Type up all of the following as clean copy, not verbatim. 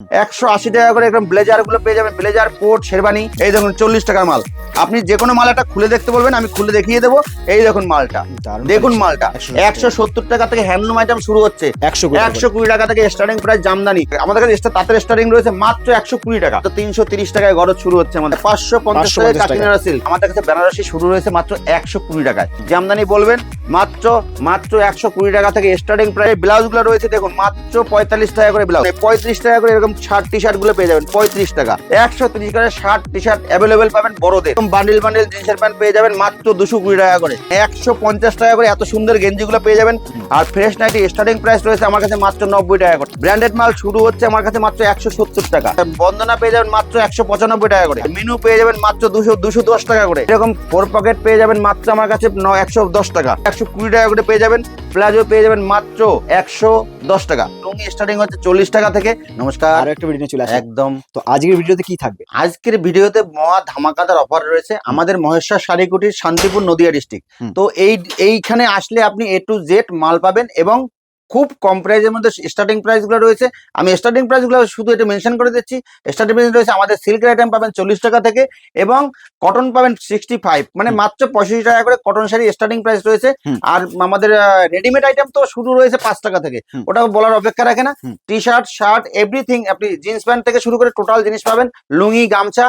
180 টাকা করে একদম ব্লেজার গুলো পেয়ে যাবেন, ব্লেজার কোট শেরবানি। এই দেখুন 40 টাকার মাল, আপনি যে কোনো মাল একটা খুলে দেখতে বলবেন, আমি খুলে দেখিয়ে দেবো। এই দেখুন মালটা, দেখুন মালটা 170 টাকা থেকে হ্যান্ডলুম আইটেম শুরু হচ্ছে। 120 টাকা থেকে স্টার্টিং প্রাইস জামদানি। আমাদের কাছে তাঁতের স্টার্টিং রয়েছে মাত্র 120 টাকা, তো 330 টাকায় গরজ শুরু হচ্ছে আমাদের। 550 টাকায় কাকিনাড়া সিল্ক। আমাদের কাছে বেনারসি শুরু রয়েছে মাত্র 120 টাকায়। জামদানি বলবেন মাত্র 120 টাকা থেকে স্টার্টিং প্রাইস। ব্লাউজ গুলো রয়েছে দেখুন মাত্র 45 টাকা করে ব্লাউজ, 35 টাকা করে এরকম শার্ট টি শার্ট গুলো পেয়ে যাবেন 35 টাকা। 130 করে শার্ট টি শার্ট অ্যাভেলেবেল পাবেন বড়দের। বান্ডিল বান্ডিল জিন্সের প্যান্ট পেয়ে যাবেন মাত্র 220 টাকা করে। 150 টাকা করে এত সুন্দর গেঞ্জি গুলো পেয়ে যাবেন। আর ফ্রেশ নাইটি স্টার্টিং প্রাইস রয়েছে আমার কাছে মাত্র 90 টাকা করে। ব্র্যান্ডেড মাল শুরু হচ্ছে আমার কাছে মাত্র 170 টাকা। বন্দনা পেয়ে যাবেন মাত্র 195 টাকা করে। মিনু পেয়ে যাবেন মাত্র 210 টাকা করে। এরকম 4 পকেট পেয়ে যাবেন মাত্র আমার কাছে 110 টাকা। 120 টাকা করে পেয়ে যাবেন। প্লাজো পেয়ে যাবেন মাত্র 110 টাকা। লুঙ্গি স্টার্টিং হচ্ছে 40 টাকা থেকে। নমস্কার, আরো একটা ভিডিও চলে আসে একদম। তো আজকের ভিডিওতে কি থাকবে? আজকের ভিডিওতে মহা ধামাকাদার অফার রয়েছে আমাদের মহেশ্বর শাড়িকুটির, শান্তিপুর, নদিয়া ডিস্ট্রিক্ট। তো এইখানে আসলে আপনি A to Z মাল পাবেন এবং খুব কম প্রাইসের মধ্যে স্টার্টিং প্রাইস গুলো রয়েছে। আমি স্টার্টিং প্রাইস গুলো শুধু এটা মেনশন করে দিচ্ছি। স্টার্টিং প্রাইস রয়েছে আমাদের সিল্কের আইটেম পাবেন 40 টাকা থেকে এবং কটন পাবেন 65, মানে মাত্র 65 টাকা করে কটন শাড়ি স্টার্টিং প্রাইস রয়েছে। আর আমাদের রেডিমেড আইটেম তো শুরু রয়েছে 5 টাকা থেকে, ওটা বলার অপেক্ষা রাখে না। টি শার্ট, শার্ট, এভরিথিং, আপনি জিন্স প্যান্ট থেকে শুরু করে টোটাল জিনিস পাবেন। লুঙ্গি, গামছা,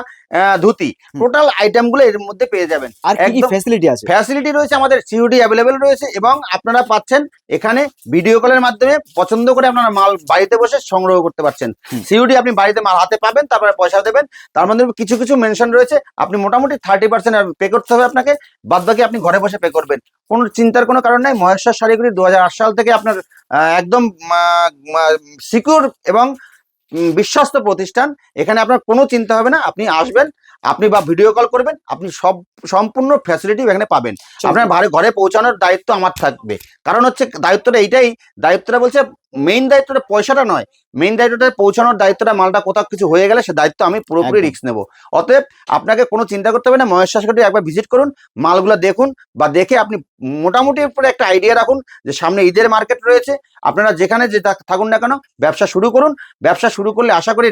ধুতি, টোটাল আইটেম গুলো এর মধ্যে পেয়ে যাবেন। আর কি কি ফ্যাসিলিটি আছে? ফ্যাসিলিটি রয়েছে আমাদের, সিওডি অ্যাভেলেবেল রয়েছে এবং আপনারা পাচ্ছেন এখানে ভিডিও কলের মাধ্যমে পছন্দ করে আপনারা মাল বাড়িতে বসে সংগ্রহ করতে পারছেন। সিওডি আপনি বাড়িতে মাল হাতে পাবেন, তারপরে পয়সা দেবেন। তার মধ্যে কিছু কিছু মেনশন রয়েছে, আপনি মোটামুটি 30% পে করতে হবে আপনাকে, বাদ বাকি আপনি ঘরে বসে পে করবেন। কোনো চিন্তার কোনো কারণ নাই। মহেশ্বর শাড়িগুলি 2008 সাল থেকে আপনার একদম সিকিউর এবং বিশ্বস্ত প্রতিষ্ঠান। এখানে আপনার কোনো চিন্তা হবে না। আপনি আসবেন, আপনি বা ভিডিও কল করবেন, আপনি সম্পূর্ণ ফ্যাসিলিটি এখানে পাবেন। আপনার ঘরে পৌঁছানোর দায়িত্ব আমার থাকবে। কারণ হচ্ছে দায়িত্বটা এইটাই, দায়িত্বটা বলছে মেইন দায়িত্বটা পয়সাটা নয়, মেইন দায়িত্বটা পৌঁছানোর দায়িত্বটা, মালটা কোথাও কিছু হয়ে গেলে সে দায়িত্ব আমি পুরোপুরি রিস্ক নেব। অতএব আপনাকে কোনো চিন্তা করতে হবে না। মহেশ্বর শাড়িকুটি একবার ভিজিট করুন, মালগুলো দেখুন, বা দেখে আপনি মোটামুটি উপরে একটা আইডিয়া রাখুন যে সামনে ঈদের মার্কেট রয়েছে। আপনারা যেখানে যে থাকুন না কেন ব্যবসা শুরু করুন। ব্যবসা শুরু করলে আশা করি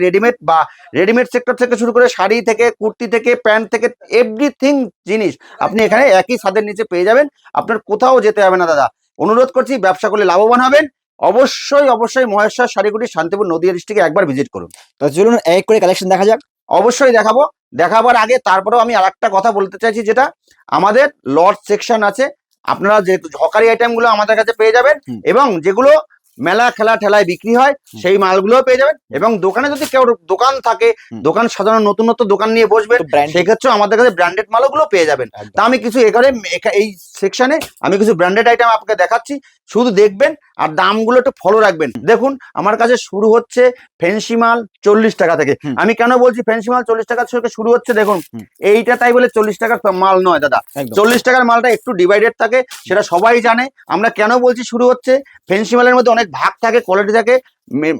রেডিমেড সেক্টর থেকে শুরু করে শাড়ি থেকে, কুর্তি থেকে, প্যান্ট থেকে, এভরিথিং জিনিস আপনি এখানে একই ছাদের নিচে পেয়ে যাবেন। আপনার কোথাও যেতে হবে না দাদা। অনুরোধ করছি, ব্যবসা করলে লাভবান হবেন। অবশ্যই অবশ্যই মহেশ্বর শাড়িকুটি, শান্তিপুর, নদিয়া ডিস্ট্রিক্টে একবার ভিজিট করুন। তো চলুন এক করে কালেকশন দেখা যাক। অবশ্যই দেখাবো। দেখাবার আগে তারপরেও আমি আরেকটা কথা বলতে চাইছি, যেটা আমাদের লট সেকশন আছে। আপনারা যেহেতু হকারি আইটেম গুলো আমাদের কাছে পেয়ে যাবেন এবং যেগুলো মেলা খেলা ঠেলায় বিক্রি হয় সেই মালগুলোও পেয়ে যাবেন। এবং দোকানে যদি কেউ দোকান থাকে, দোকান সাজানো, নতুন নতুন দোকান নিয়ে বসবেন, সেক্ষেত্রে আমাদের কাছে ব্র্যান্ডেড মালগুলো পেয়ে যাবেন। তা আমি কিছু এখানে এই সেকশনে আমি কিছু ব্র্যান্ডেড আইটেম আপনাকে দেখাচ্ছি, শুধু দেখবেন আর দামগুলো একটু ফলো রাখবেন। দেখুন আমার কাছে শুরু হচ্ছে ফ্যান্সি মাল 40 টাকা থেকে। আমি কেন বলছি ফ্যান্সি মাল 40 টাকা থেকে শুরু হচ্ছে, দেখুন এইটা তাই বলে 40 টাকার মাল নয় দাদা। 40 টাকার মালটা একটু ডিভাইডেড থাকে, সেটা সবাই জানে। আমরা কেন বলছি শুরু হচ্ছে, ফ্যান্সি মালের মধ্যে অনেক ভাগ থাকে, কোয়ালিটি থাকে,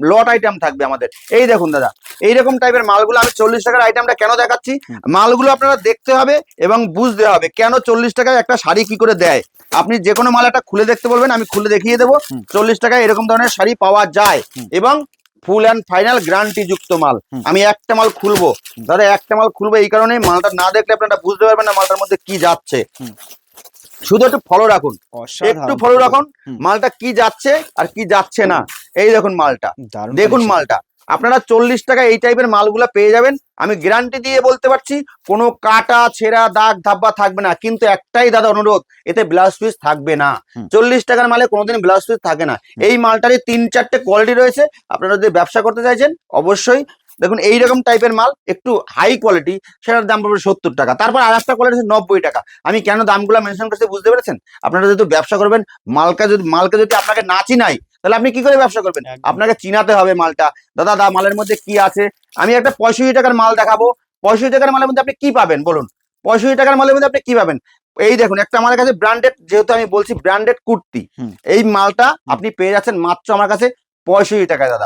লট আইটেম থাকবে আমাদের। এই দেখুন দাদা, এইরকম টাইপের মালগুলো আমি 40 টাকার আইটেমটা কেন দেখাচ্ছি, মালগুলো আপনারা দেখতে হবে এবং বুঝতে হবে কেন 40 টাকায় একটা শাড়ি কি করে দেয়। আপনি যে কোনো মাল একটা খুলে দেখতে বলবেন, আমি খুলে দেখিয়ে দেবো। 40 টাকায় এরকম ধরনের শাড়ি পাওয়া যায় এবং ফুল অ্যান্ড ফাইনাল গ্যারান্টি যুক্ত মাল। আমি একটা মাল খুলবো দাদা, একটা মাল খুলবো এই কারণে, মালটা না দেখলে আপনারা বুঝতে পারবেন না মালটার মধ্যে কি যাচ্ছে। শুধু একটু ফলো রাখুন, একটু ফলো রাখুন মালটা কি যাচ্ছে আর কি যাচ্ছে না। এই দেখুন মালটা, দেখুন মালটা। আপনারা 40 টাকা এই টাইপের মালগুলো পেয়ে যাবেন। আমি গ্যারান্টি দিয়ে বলতে পারছি কোনো কাটা ছেঁড়া দাগ ধাব্বা থাকবে না। কিন্তু একটাই দাদা অনুরোধ, এতে ব্লাউজ পিস থাকবে না। 40 টাকার মালে কোনোদিন ব্লাউজ পিস থাকে না। এই মালটারই 3-4টে কোয়ালিটি রয়েছে। আপনারা যদি ব্যবসা করতে চাইছেন অবশ্যই দেখুন এইরকম টাইপের মাল একটু হাই কোয়ালিটি, সেটার দাম পড়বে 70 টাকা। তারপর আর একটা কোয়ালিটি 90 টাকা। আমি কেন দামগুলো মেনশন করছি বুঝতে পেরেছেন? আপনারা যেহেতু ব্যবসা করবেন, মালকে যদি আপনাকে না চিনাই, তাহলে আপনি কি করে ব্যবসা করবেন? আপনাকে চিনাতে হবে মালটা। দাদা মালের মধ্যে কি আছে। আমি একটা 65 টাকার মাল দেখাবো। 65 টাকার মালের মধ্যে আপনি কি পাবেন বলুন? 65 টাকার মালের মধ্যে আপনি কি পাবেন? এই দেখুন একটা আমার কাছে ব্র্যান্ডেড, যেহেতু আমি বলছি ব্র্যান্ডেড কুর্তি, এই মালটা আপনি পেয়ে যাচ্ছেন মাত্র আমার কাছে 65 টাকায় দাদা।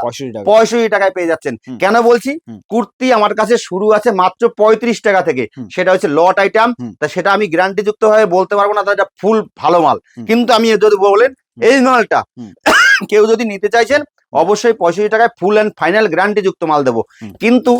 65 টাকায় পেয়ে যাচ্ছেন। কেন বলছি? কুর্তি আমার কাছে শুরু আছে মাত্র 35 টাকা থেকে। সেটা হচ্ছে লট আইটেম, তা সেটা আমি গ্যারান্টি যুক্ত হয়ে বলতে পারবো না দাদা ফুল ভালো মাল। কিন্তু আমি যদি বলেন এই মালটা কেউ যদি নিতে চাইছেন অবশ্যই 65 টাকায় ফুল অ্যান্ড ফাইনাল গ্যারান্টি যুক্ত মাল দেবো। হুম। কিন্তু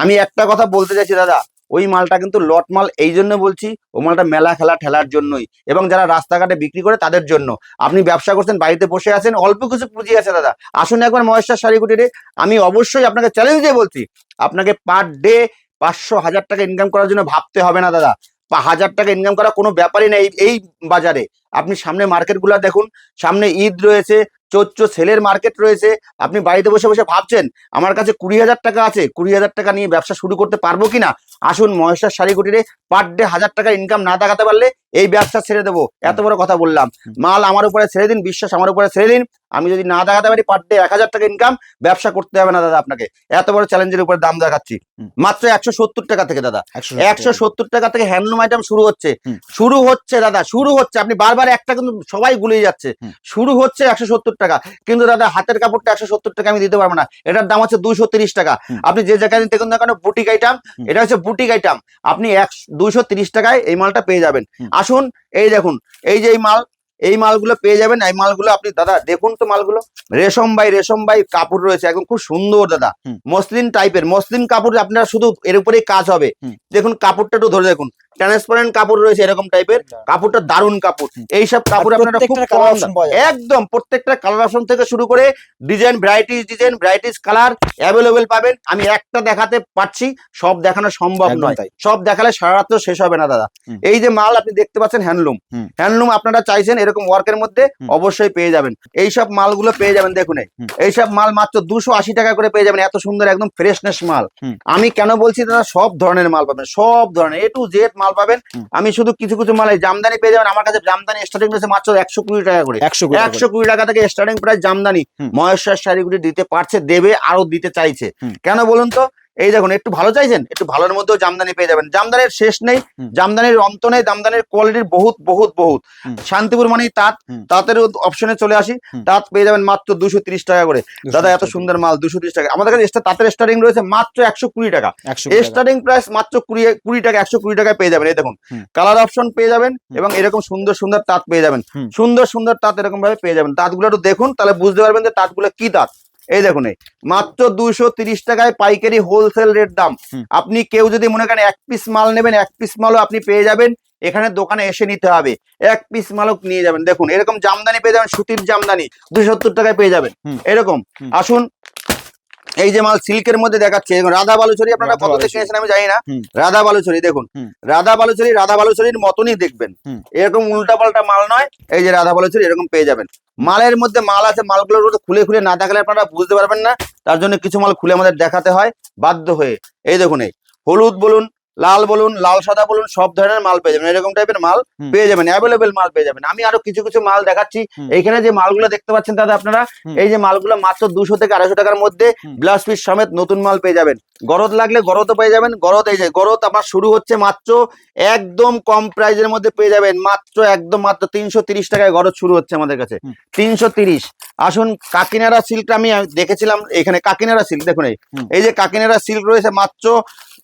আমি একটা কথা বলতে চাইছি দাদা, ওই মালটা কিন্তু লট মাল, এই জন্য বলছি ও মালটা মেলা খেলা ঠেলার জন্যই, এবং যারা রাস্তাঘাটে বিক্রি করে তাদের জন্য। আপনি ব্যবসা করছেন, বাড়িতে বসে আছেন, অল্প কিছু পুঁজি আছে দাদা, আসুন একবার মহেশ্বর শাড়ি কুটিরে। আমি অবশ্যই আপনাকে চ্যালেঞ্জ দিয়ে বলছি, আপনাকে পার ডে 500-1000 টাকা ইনকাম করার জন্য ভাবতে হবে না দাদা। 1000 টাকা ইনকাম করা কোনো ব্যাপারই নেই এই বাজারে। আপনি সামনে মার্কেটগুলো দেখুন, সামনে ঈদ রয়েছে, চোচ্চ সেলের মার্কেট রয়েছে। আপনি বাড়িতে বসে বসে ভাবছেন আমার কাছে 20,000 টাকা আছে, 20,000 টাকা নিয়ে ব্যবসা শুরু করতে পারবো কিনা? আসুন মহেশ্বর শাড়ি কুটিরে, পার ডে 1000 টাকা ইনকাম না দেখাতে পারলে এই ব্যবসা ছেড়ে দেবো। এত বড় কথা বললাম। মাল আমার উপরে ছেড়ে দিন, বিশ্বাস আমার উপরে ছেড়ে দিন। আমি যদি না দেখাতে পারি পার ডে 1000 টাকা ইনকাম, ব্যবসা করতে হবে না দাদা আপনাকে। এত বড় চ্যালেঞ্জের উপরে দাম দেখাচ্ছি মাত্র 170 টাকা থেকে দাদা। 170 টাকা থেকে হ্যান্ডলুম আইটেম শুরু হচ্ছে, শুরু হচ্ছে দাদা, শুরু হচ্ছে। আপনি বারবার একটা কিন্তু সবাই গুলিয়ে যাচ্ছে, শুরু হচ্ছে 170 টাকা। কিন্তু দাদা হাতের কাপড়টা 170 টাকা আমি দিতে পারবো না, এটার দাম হচ্ছে 230 টাকা। আপনি যে জায়গায় দেখুন না কেন বুটিক আইটেম, এটা হচ্ছে বুটিক আইটেম, আপনি 230 টাকায় এই মালটা পেয়ে যাবেন। আসুন এই দেখুন, এই যে এই মালগুলো পেয়ে যাবেন। এই মালগুলো আপনি দাদা দেখুন তো, মালগুলো রেশম বাই কাপড় রয়েছে, একদম খুব সুন্দর দাদা, মসলিন টাইপের, মসলিন কাপড়। আপনারা শুধু এর উপরেই কাজ হবে। দেখুন কাপড়টা একটু ধরে দেখুন, ট্রান্সপারেন্ট কাপড় রয়েছে এরকম টাইপের, কাপড়টা দারুণ কাপড়। এইসব কাপড় আপনারা খুব কম, একদম প্রত্যেকটা কালার অপশন থেকে শুরু করে ডিজাইন ভ্যারাইটিস কালার অ্যাভেলেবেল পাবেন। আমি একটা দেখাতে পারছি, সব দেখানো সম্ভব নয়, সব দেখালে সারা রাত শেষ হবে না দাদা। এই যে মাল আপনি দেখতে পাচ্ছেন হ্যান্ডলুম আপনারা চাইছেন এরকম ওয়ার্কের মধ্যে, অবশ্যই পেয়ে যাবেন। এইসব মালগুলো পেয়ে যাবেন। দেখুন এইসব মাল মাত্র 280 টাকা করে পেয়ে যাবেন, এত সুন্দর একদম ফ্রেশনেস মাল। আমি কেন বলছি দাদা, সব ধরনের মাল পাবেন, সব ধরনের A to Z মাল পাবেন। আমি শুধু কিছু কিছু মাল জামদানি পেয়ে যাবেন। আমার কাছে জামদানি স্টার্টিং রয়েছে মাত্র 120 টাকা করে, 120 টাকা থেকে স্টার্টিং প্রাইস জামদানি। মহেশ্বর শাড়িগুলি দিতে পারছে, দেবে, আরো দিতে চাইছে। কেন বলুন তো? এই দেখুন, একটু ভালো চাইছেন, একটু ভালোর মধ্যেও জামদানি পেয়ে যাবেন। জামদানির শেষ নেই, জামদানির অন্ত নেই, জামদানির কোয়ালিটির বহুত বহুত বহুত। শান্তিপুর মানে তাঁতের অপশনে চলে আসি, তাঁত পেয়ে যাবেন মাত্র 230 টাকা করে দাদা। এত সুন্দর মাল 230 টাকা। আমাদের কাছে তাঁতের স্টার্টিং রয়েছে মাত্র 120 টাকা, স্টার্টিং প্রাইস মাত্র 20 টাকা, 120 টাকায় পেয়ে যাবেন। এই দেখুন কালার অপশন পেয়ে যাবেন, এবং এরকম সুন্দর সুন্দর তাঁত পেয়ে যাবেন, সুন্দর সুন্দর তাঁত এরকম ভাবে পেয়ে যাবেন। তাঁতগুলো একটু দেখুন, তাহলে বুঝতে পারবেন যে তাঁতগুলো কি তাঁত। এই দেখুন মাত্র 230 টাকায় পাইকারি হোলসেল রেট দাম। আপনি কেউ যদি মনে করেন 1 পিস মাল নেবেন, 1 পিস মালও আপনি পেয়ে যাবেন। এখানে দোকানে এসে নিতে হবে, 1 পিস মালও নিয়ে যাবেন। দেখুন এরকম জামদানি পেয়ে যাবেন, সুতির জামদানি 270 টাকায় পেয়ে যাবেন এরকম। আসুন এই যে মাল সিল্কের মধ্যে দেখাচ্ছে, রাধা বালুচরি আপনারা কত দেখেছেন আমি জানি না। রাধা বালুচরি দেখুন, রাধা বালুচরির মতনই দেখবেন, এরকম উল্টা পাল্টা মাল নয়। এই যে রাধা বালুচরি এরকম পেয়ে যাবেন। মালের মধ্যে মাল আছে, মালগুলোর খুলে খুলে না দেখালে আপনারা বুঝতে পারবেন না, তার জন্য কিছু মাল খুলে আমাদের দেখাতে হয় বাধ্য হয়ে। এই দেখুন এই হলুদ বলুন, লাল বলুন, লাল সাদা বলুন, সব ধরনের মাল পেয়ে যাবেন, এরকম টাইপের মাল পেয়ে যাবেন, অ্যাভেলেবেল মাল পেয়ে যাবেন। আমি আরো কিছু কিছু মাল দেখাচ্ছি। এইখানে যে মালগুলো দেখতে পাচ্ছেন দাদা আপনারা, এই যে মালগুলো মাত্র 200 থেকে 250 টাকার মধ্যে ব্লাউজ পিস সমেত নতুন মাল পেয়ে যাবেন। গরদ লাগলে গরদও পেয়ে যাবেন। গরদ, এই যে গরদ আপনার শুরু হচ্ছে মাত্র একদম কম প্রাইজের মধ্যে পেয়ে যাবেন, মাত্র 330 টাকায় গরদ শুরু হচ্ছে আমাদের কাছে, 330। আসুন কাকিনাড়া সিল্কটা আমি দেখেছিলাম, এখানে কাকিনাড়া সিল্ক দেখুন, এই যে কাকিনাড়া সিল্ক রয়েছে মাত্র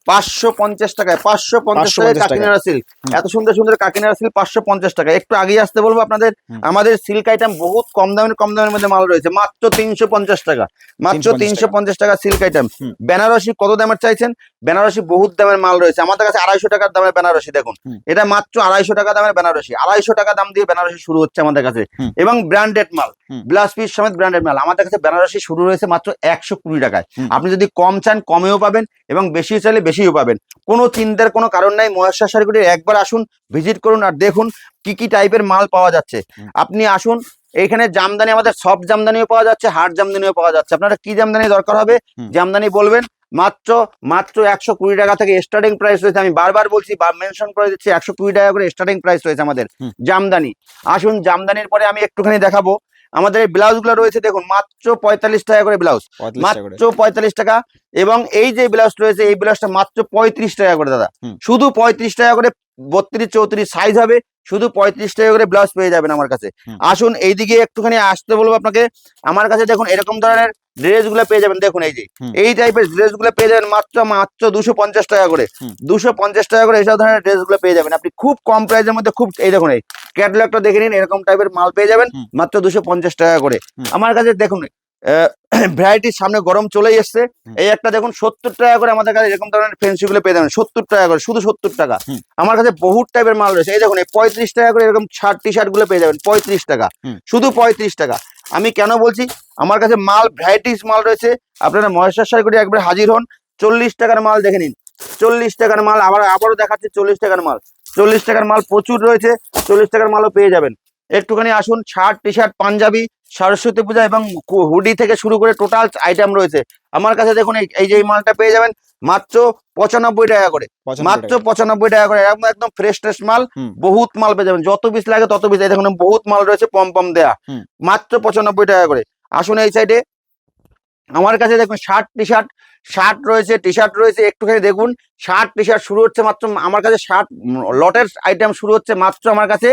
550 টাকায়, 550 টাকায় কাকিনাড়া সিল্ক। এত সুন্দর সুন্দর কাকিনাড়া সিল্ক 550 টাকা। একটু আগে আসতে বলবো আপনাদের, আমাদের সিল্ক আইটেম বহুত কম দামের মধ্যে মাল রয়েছে, মাত্র 350 টাকা, মাত্র 350 টাকা সিল্ক আইটেম। বেনারসি কত দামের চাইছেন? বেনারসি বহুত দামের মাল রয়েছে আমাদের কাছে, 250 টাকার দামের বেনারসি। দেখুন এটা মাত্র 250 টাকা দামের বেনারসি, 250 টাকা দাম দিয়ে বেনারসি শুরু হচ্ছে আমাদের কাছে। এবং ব্র্যান্ডেড মাল, ব্লাউজ পিস সমেত ব্র্যান্ডেড মাল আমাদের কাছে বেনারসি শুরু রয়েছে মাত্র 120 টাকায়। আপনি যদি কম চান কমেও পাবেন, এবং বেশি চাইলে বেশিও পাবেন। কোনো চিন্তার কোনো কারণ নাই। মহেশ্বর শাড়ি কুটির একবার আসুন, ভিজিট করুন, আর দেখুন কি কি টাইপের মাল পাওয়া যাচ্ছে। আপনি আসুন, এইখানে জামদানি আমাদের সব জামদানিও পাওয়া যাচ্ছে, হার্ড জামদানিও পাওয়া যাচ্ছে। আপনারা কি জামদানি দরকার হবে জামদানি বলবেন, মাত্র 120 টাকা থেকে স্টার্টিং প্রাইস রয়েছে। আমি বারবার বলছি, মেনশন করে দিচ্ছি, 120 টাকা করে স্টার্টিং প্রাইস রয়েছে আমাদের জামদানি। আসুন জামদানির পরে আমি একটুখানি দেখাবো আমাদের এই ব্লাউজ গুলো রয়েছে। দেখুন মাত্র 45 টাকা করে ব্লাউজ, মাত্র 45 টাকা। এবং এই যে ব্লাউজ রয়েছে, এই ব্লাউজটা মাত্র 35 টাকা করে দাদা, শুধু 35 টাকা করে। 32-34 সাইজ হবে, শুধু 35 টাকা করে ব্লাউজ পেয়ে যাবেন আমার কাছে। আসুন এইদিকে একটুখানি আসতে বলবো আপনাকে। আমার কাছে দেখুন এরকম ধরনের ড্রেস গুলো পেয়ে যাবেন। দেখুন এই যে এই টাইপের ড্রেস গুলো পেয়ে যাবেন মাত্র 250 টাকা করে, 250 টাকা করে এইসব ধরনের ড্রেস গুলো পেয়ে যাবেন আপনি খুব কম প্রাইসের মধ্যে। খুব এই দেখুন এই ক্যাটালগটা দেখে নিন, এরকম টাইপের মাল পেয়ে যাবেন মাত্র 250 টাকা করে আমার কাছে। দেখুন ভ্যারাইটির সামনে গরম চলেই এসছে। এই একটা দেখুন 70 টাকা করে আমাদের কাছে এরকম ধরনের ফেন্সি গুলো পেয়ে যাবেন, 70 টাকা করে, শুধু 70 টাকা। আমার কাছে বহুত টাইপের মাল রয়েছে। এই দেখুন এই 35 টাকা করে এরকম শার্ট টি শার্ট গুলো পেয়ে যাবেন, 35 টাকা, শুধু 35 টাকা। আমি কেন বলছি, আমার কাছে মাল ভ্যারাইটিস মাল রয়েছে। আপনারা মহেশ্বর শাড়িগুড়ি একবার হাজির হন। 40 টাকার মাল দেখে নিন, 40 টাকার মাল। আবারও দেখাচ্ছি 40 টাকার মাল, 40 টাকার মাল প্রচুর রয়েছে। 40 টাকার মালও পেয়ে যাবেন। একটুখানি আসুন, shirt T shirt panjabi, Saraswati puja এবং হুডি থেকে শুরু করে টোটাল আইটেম রয়েছে আমার কাছে। দেখুন এই যে এই মালটা পেয়ে যাবেন মাত্র 95 টাকা করে, মাত্র 95 টাকা করে, একদম ফ্রেশ ফ্রেশ মাল। বহুত মাল পেয়ে যাবেন, যত পিস লাগে তত পিস। এই দেখুন বহুত মাল রয়েছে, পম পম দেয়া, মাত্র 95 টাকা করে। আসুন এই সাইডে আমার কাছে দেখুন শার্ট টি শার্ট, শার্ট রয়েছে, টি শার্ট রয়েছে। একটুখানি দেখুন, শার্ট টি শার্ট শুরু হচ্ছে মাত্র আমার কাছে, শার্ট লটের আইটেম শুরু হচ্ছে মাত্র আমার কাছে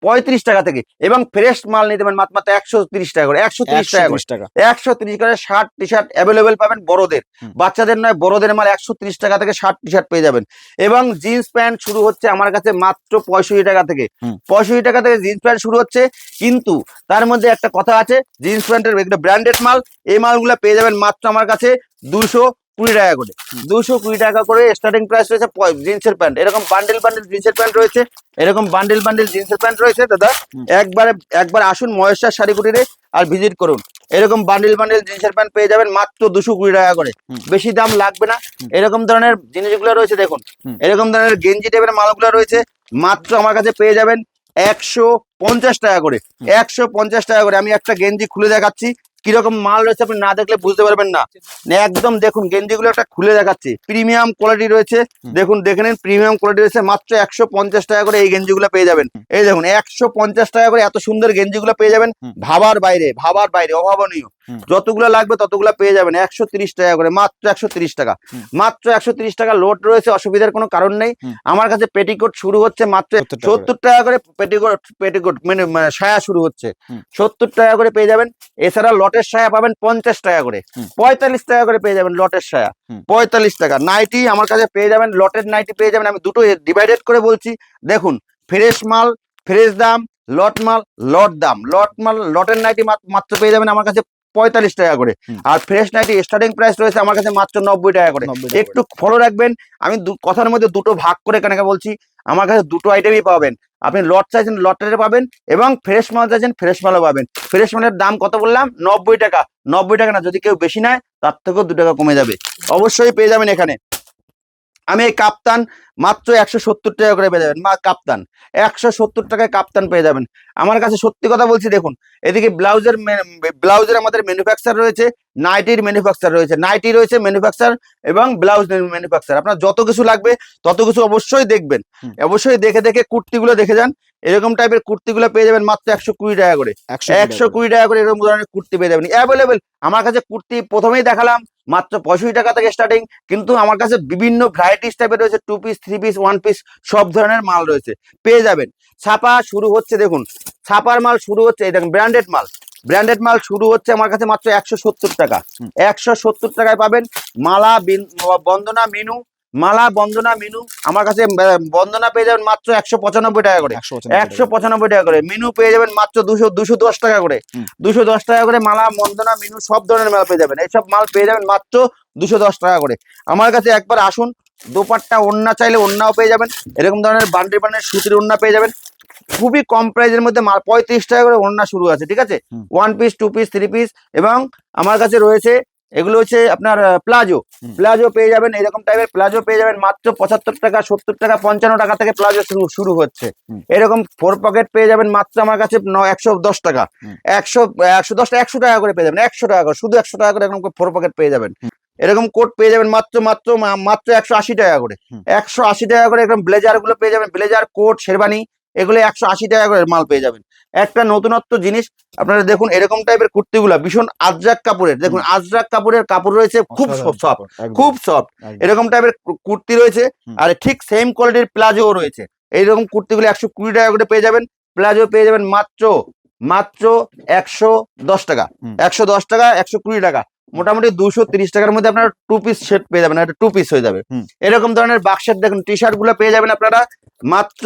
35 টাকা থেকে। এবং ফ্রেশ মাল নিতে পারেন মাত্র 130 টাকা করে, 130 টাকা করে, 130 করে শার্ট টি শার্ট অ্যাভেলেবেল পাবেন। বড়দের, বাচ্চাদের নয়, বড়দের মাল 130 টাকা থেকে শার্ট টি শার্ট পেয়ে যাবেন। এবং জিন্স প্যান্ট শুরু হচ্ছে আমার কাছে মাত্র 65 টাকা থেকে, 65 টাকা থেকে জিন্স প্যান্ট শুরু হচ্ছে। কিন্তু তার মধ্যে একটা কথা আছে, জিন্স প্যান্টের একটা ব্র্যান্ডেড মাল, এই মালগুলো পেয়ে যাবেন মাত্র আমার কাছে 220 টাকা করে, 220 টাকা করে স্টার্টিং প্রাইস রয়েছে জিন্সের প্যান্ট। এরকম বান্ডেল বান্ডেল জিন্সের প্যান্ট রয়েছে, এরকম বান্ডেল বান্ডেল জিন্সের প্যান্ট রয়েছে। দাদা একবার আসুন মহেশ্বর শাড়িকুটিরে আর ভিজিট করুন। এরকম বান্ডেল বান্ডেল জিন্সের প্যান্ট পেয়ে যাবেন মাত্র 220 টাকা করে, বেশি দাম লাগবে না। এরকম ধরনের জিনিসগুলো রয়েছে দেখুন, এরকম ধরনের গেঞ্জি টাইপের মালগুলো রয়েছে মাত্র আমার কাছে পেয়ে যাবেন 150 টাকা করে, 150 টাকা করে। আমি একটা গেঞ্জি খুলে দেখাচ্ছি, কিরকম মাল রয়েছে আপনি না দেখলে বুঝতে পারবেন না। একদম দেখুন গেঞ্জিগুলো একটা খুলে দেখাচ্ছি, প্রিমিয়াম কোয়ালিটি রয়েছে। দেখুন দেখে নিন, প্রিমিয়াম কোয়ালিটি রয়েছে। মাত্র 150 টাকা করে এই গেঞ্জিগুলো পেয়ে যাবেন। এই দেখুন 150 টাকা করে এত সুন্দর গেঞ্জিগুলো পেয়ে যাবেন, ভাবার বাইরে, ভাবার বাইরে, অভাবনীয়। যতগুলো লাগবে ততগুলো পেয়ে যাবেন 130 টাকা করে, মাত্র 130 টাকা, মাত্র 130 টাকা। লোড রয়েছে, অসুবিধার কোনো কারণ নেই। আমার কাছে পেটিকোট শুরু হচ্ছে মাত্র 70 টাকা করে, পেটিকোট মানে সায়া শুরু হচ্ছে 70 টাকা করে পেয়ে যাবেন। এছাড়া লটের সায়া পাবেন 50 টাকা করে, 45 টাকা করে পেয়ে যাবেন লটের সায়া, 45 টাকা। নাইটি আমার কাছে পেয়ে যাবেন, লটের নাইটি পেয়ে যাবেন। আমি দুটো ডিভাইডেড করে বলছি। দেখুন ফ্রেশ মাল ফ্রেশ দাম, লট মাল লট দাম। লট মাল লটের নাইটি মাত্র পেয়ে যাবেন আমার কাছে 45 টাকা করে। আর ফ্রেশ নাইটি স্টার্টিং প্রাইস রয়েছে আমার কাছে মাত্র 90 টাকা করে। একটু ফলো রাখবেন, আমি কথার মধ্যে দুটো ভাগ করে কেন বলছি। আমার কাছে দুটো আইটেমই পাবেন, আপনি লট চাইছেন লটের পাবেন, এবং ফ্রেশ মাল চাইছেন ফ্রেশ মালও পাবেন। ফ্রেশ মালের দাম কত বললাম? 90 টাকা। 90 টাকা না, যদি কেউ বেশি নেয় তার থেকেও 2 টাকা কমে যাবে, অবশ্যই পেয়ে যাবেন এখানে। আমি এই কাপ্তান মাত্র 170 টাকা করে পেয়ে যাবেন। কাপ্তান 170 টাকায় কাপ্তান পেয়ে যাবেন আমার কাছে। সত্যি কথা বলছি, দেখুন এদিকে ব্লাউজের আমাদের ম্যানুফ্যাকচার রয়েছে, নাইটির ম্যানুফ্যাকচার রয়েছে, নাইটি রয়েছে ম্যানুফ্যাকচার, এবং ব্লাউজ ম্যানুফ্যাকচার। আপনার যত কিছু লাগবে তত কিছু অবশ্যই দেখবেন, অবশ্যই দেখে কুর্তিগুলো দেখে যান। এরকম টাইপের কুর্তিগুলো পেয়ে যাবেন মাত্র 120 টাকা করে, 120 টাকা করে এরকম ধরনের কুর্তি পেয়ে যাবেন অ্যাভেলেবেল। আমার কাছে কুর্তি প্রথমেই দেখালাম মাত্র 65 টাকা থেকে স্টার্টিং, কিন্তু আমার কাছে বিভিন্ন ভ্যারাইটিস টাইপের রয়েছে, 2 পিস 3 পিস 1 পিস সব ধরনের মাল রয়েছে, পেয়ে যাবেন। ছাপা শুরু হচ্ছে, দেখুন ছাপার মাল শুরু হচ্ছে, এই দেখুন ব্র্যান্ডেড মাল, ব্র্যান্ডেড মাল শুরু হচ্ছে আমার কাছে মাত্র 170 টাকা, 170 টাকায় পাবেন। মালা বন্দনা মিনু, মালা বন্দনা মিনু আমার কাছে বন্দনা পেয়ে যাবেন মাত্র 195 টাকা করে, 195 টাকা করে। মিনু পেয়ে যাবেন মাত্র 210 টাকা করে, 210 টাকা করে। মালা বন্দনা মিনু সব ধরনের মাল পেয়ে যাবেন, এইসব মাল পেয়ে যাবেন মাত্র 210 টাকা করে। আমার কাছে একবার আসুন, দোপাট্টা ওড়না চাইলে ওড়নাও পেয়ে যাবেন, এরকম ধরনের বান্ডেল বান্ডেল সুতির ওড়না পেয়ে যাবেন খুবই কম প্রাইসের মধ্যে। 35 টাকা করে ওড়না শুরু আছে, ঠিক আছে, 1 পিস 2 পিস 3 পিস। এবং আমার কাছে রয়েছে এগুলো হচ্ছে আপনার প্লাজো, প্লাজো পেয়ে যাবেন, এরকম টাইপের প্লাজো পেয়ে যাবেন মাত্র 75 টাকা 70 টাকা 55 টাকা থেকে প্লাজো শুরু হচ্ছে। এরকম 4 পকেট পেয়ে যাবেন মাত্র আমার কাছে 110 টাকা, 110 টাকা করে পেয়ে যাবেন, 100 টাকা করে, শুধু 100 টাকা করে এরকম 4 পকেট পেয়ে যাবেন। এরকম কোট পেয়ে যাবেন মাত্র 180 টাকা করে, 180 টাকা করে। এরকম ব্লেজার গুলো পেয়ে যাবেন, ব্লেজার কোট শেরবানি এগুলো 180 টাকা করে মাল পেয়ে যাবেন। একটা নতুনত্ব জিনিস আপনারা দেখুন, এরকম টাইপের কুর্তিগুলা ভীষণ আজরাক কাপড়ের, দেখুন আজরাক কাপড়ের কাপড় রয়েছে, খুব সফট, খুব সফট। এরকম টাইপের কুর্তি রয়েছে, আর ঠিক সেম কোয়ালিটির প্লাজো রয়েছে। এইরকম কুর্তিগুলো 120 টাকা করে পেয়ে যাবেন। প্লাজো পেয়ে যাবেন মাত্র 110 টাকা, 110 টাকা, 120 টাকা। মোটামুটি 230 টাকার মধ্যে আপনারা 2 পিস সেট পেয়ে যাবেন, এটা 2 পিস হয়ে যাবে। হুম। এরকম ধরনের বাক্সের দেখুন টি শার্ট গুলো পেয়ে যাবেন আপনারা মাত্র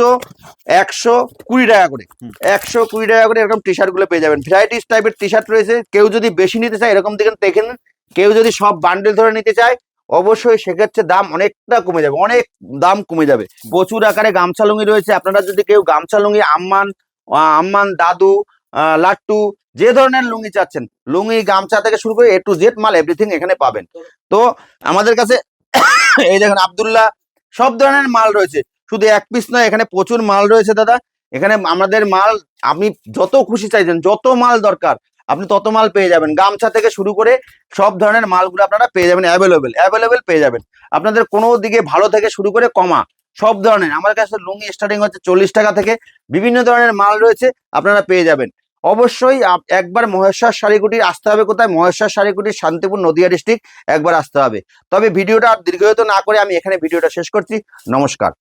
120 টাকা করে। হুম। 120 টাকা করে এরকম টি শার্ট গুলো পেয়ে যাবেন। ভ্যারাইটিস টাইপের টি শার্ট রয়েছে, কেউ যদি বেশি নিতে চায় এরকম দেখেন, কেউ যদি সব বান্ডেল ধরে নিতে চায় অবশ্যই সেক্ষেত্রে দাম অনেকটা কমে যাবে, অনেক দাম কমে যাবে। প্রচুর আকারে গামছা লুঙ্গি রয়েছে, আপনারা যদি কেউ গামছা লুঙ্গি আম্মান দাদু লাট্টু যে ধরনের লুঙ্গি চাচ্ছেন, লুঙ্গি গামছা থেকে শুরু করে A to Z মাল এভরিথিং এখানে পাবেন। তো আমাদের কাছে এই দেখুন আব্দুল্লাহ সব ধরনের মাল রয়েছে, শুধু এক পিস নয়, এখানে প্রচুর মাল রয়েছে দাদা। এখানে আমাদের মাল আপনি যত খুশি চাইছেন, যত মাল দরকার আপনি তত মাল পেয়ে যাবেন। গামছা থেকে শুরু করে সব ধরনের মালগুলো আপনারা পেয়ে যাবেন, অ্যাভেলেবেল পেয়ে যাবেন। আপনাদের কোনো দিকে ভালো থেকে শুরু করে কমা সব ধরনের আমার কাছে লুঙ্গি স্টার্টিং হচ্ছে 40 টাকা থেকে, বিভিন্ন ধরনের মাল রয়েছে আপনারা পেয়ে যাবেন। অবশ্যই একবার মহেশ্বর শাড়িকুটির আসতে হবে। কোথায়? মহেশ্বর শাড়িকুটির, শান্তিপুর, নদিয়া ডিস্ট্রিক্ট একবার আসতে হবে। তবে ভিডিওটা আর দীর্ঘায়িত না করে আমি এখানে ভিডিওটা শেষ করছি। নমস্কার।